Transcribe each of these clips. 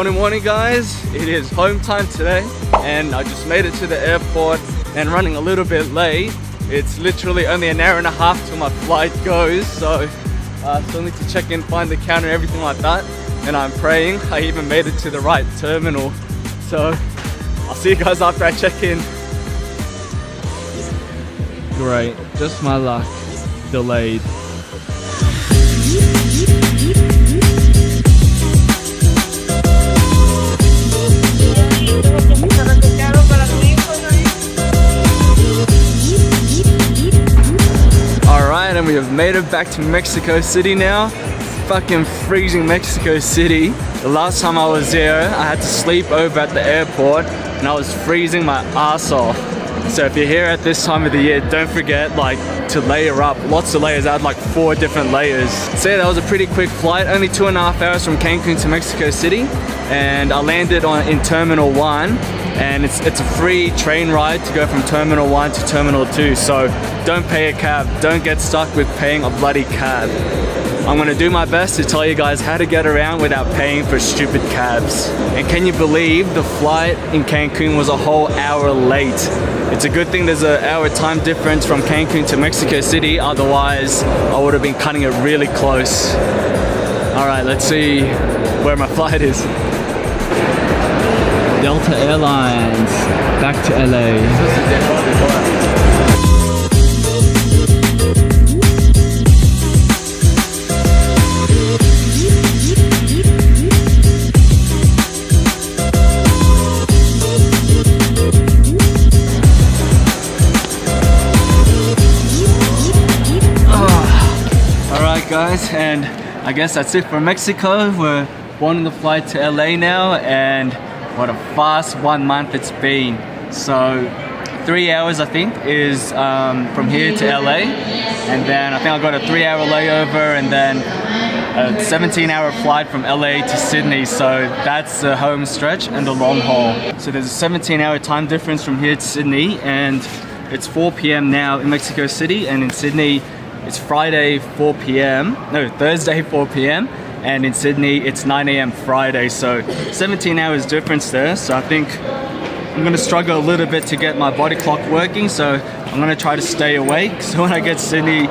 Morning guys, it is home time today and I just made it to the airport and running a little bit late. It's literally only an hour and a half till my flight goes, so I still need to check in, find the counter, everything like that, and I'm praying I even made it to the right terminal. So I'll see you guys after I check in. Great, just my luck, delayed. Alright, and we have made it back to Mexico City now. Fucking freezing Mexico City. The last time I was there, I had to sleep over at the airport and I was freezing my ass off. So if you're here at this time of the year, don't forget to layer up. Lots of layers. I had 4 different layers. So yeah, that was a pretty quick flight. Only 2.5 hours from Cancun to Mexico City. And I landed in Terminal 1. And it's a free train ride to go from Terminal 1 to Terminal 2. So don't pay a cab. Don't get stuck with paying a bloody cab. I'm gonna do my best to tell you guys how to get around without paying for stupid cabs. And can you believe the flight in Cancun was a whole hour late? It's a good thing there's an hour time difference from Cancun to Mexico City, otherwise I would have been cutting it really close. Alright, let's see where my flight is. Delta Airlines, back to LA. Alright guys, and I guess that's it for Mexico. We're on the flight to LA now, and what a fast 1 month it's been. So 3 hours I think is from here to LA, and then I think I got a 3-hour layover and then a 17-hour flight from LA to Sydney. So that's the home stretch and the long haul. So there's a 17-hour time difference from here to Sydney, and it's 4 p.m. now in Mexico City, and in Sydney it's Thursday 4 p.m. and in Sydney it's 9 a.m. Friday, so 17 hours difference there. So I think I'm gonna struggle a little bit to get my body clock working, so I'm gonna try to stay awake so when I get to Sydney,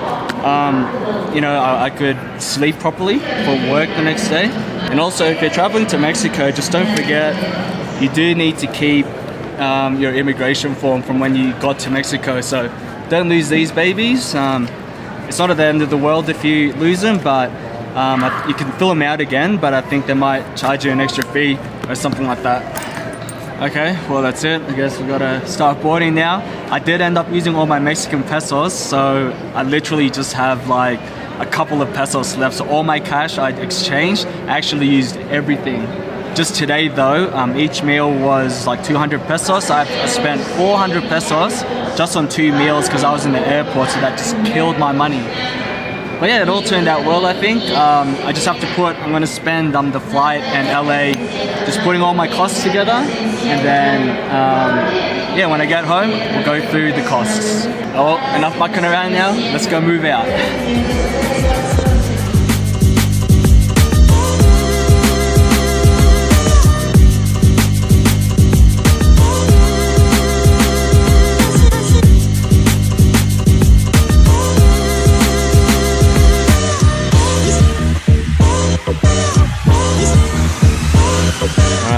you know, I could sleep properly for work the next day. And also, if you're traveling to Mexico, just don't forget you do need to keep your immigration form from when you got to Mexico, so don't lose these babies. It's not at the end of the world if you lose them, but you can fill them out again, but I think they might charge you an extra fee or something like that. Okay, well that's it. I guess we gotta start boarding now. I did end up using all my Mexican pesos, so I literally just have a couple of pesos left. So all my cash I exchanged. I actually used everything. Just today though, each meal was 200 pesos. I spent 400 pesos just on 2 meals because I was in the airport, so that just killed my money. But yeah, it all turned out well, I think. I just have to I'm gonna spend the flight and LA, just putting all my costs together, and then yeah, when I get home, we'll go through the costs. Oh, enough mucking around now, let's go move out.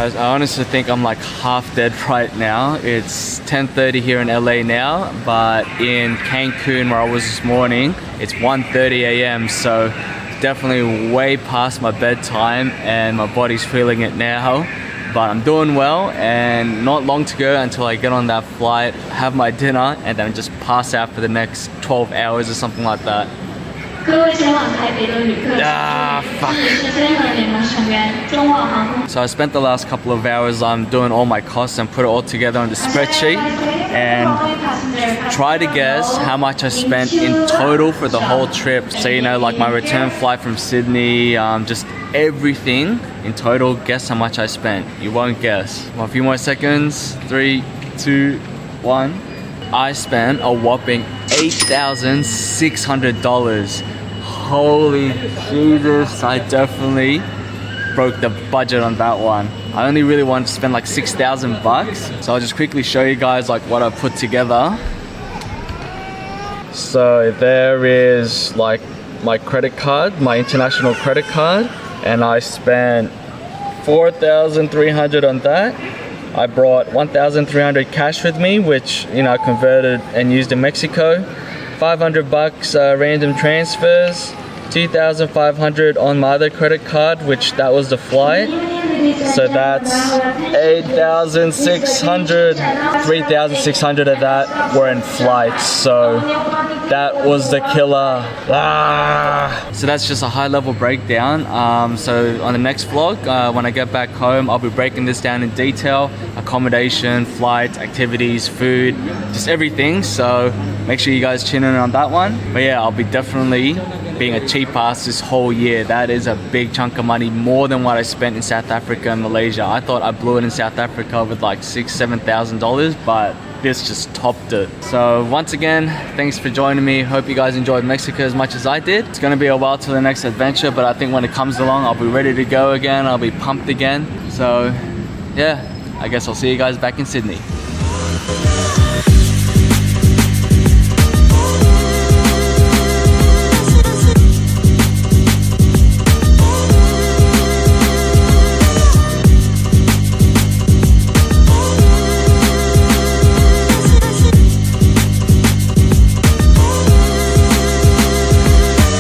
I honestly think I'm half dead right now. It's 10:30 here in LA now, but in Cancun where I was this morning, it's 1:30 a.m. so definitely way past my bedtime and my body's feeling it now. But I'm doing well, and not long to go until I get on that flight, have my dinner, and then just pass out for the next 12 hours or something like that. Fuck. So I spent the last couple of hours doing all my costs and put it all together on the spreadsheet and try to guess how much I spent in total for the whole trip. So you know, my return flight from Sydney, just everything in total, guess how much I spent. You won't guess. Well, a few more seconds. 3, 2, 1. I spent a whopping $8,600. Holy Jesus, I definitely broke the budget on that one. I only really wanted to spend like 6,000 bucks. So I'll just quickly show you guys like what I put together. So there is like my credit card, my international credit card, and I spent 4,300 on that. I brought 1,300 cash with me, which, you know, I converted and used in Mexico. 500 bucks random transfers. 2,500 on my other credit card, which that was the flight. So that's 8,600. 3,600 of that were in flights. So that was the killer. So that's just a high level breakdown. So on the next vlog, when I get back home, I'll be breaking this down in detail. Accommodation, flights, activities, food, just everything. So make sure you guys tune in on that one. But yeah, I'll be definitely being a cheap ass this whole year. That is a big chunk of money, more than what I spent in South Africa and Malaysia. I thought I blew it in South Africa with like $6,000-7,000, but this just topped it. So once again, thanks for joining me. Hope you guys enjoyed Mexico as much as I did. It's gonna be a while till the next adventure, but I think when it comes along, I'll be ready to go again. I'll be pumped again. So yeah, I guess I'll see you guys back in Sydney.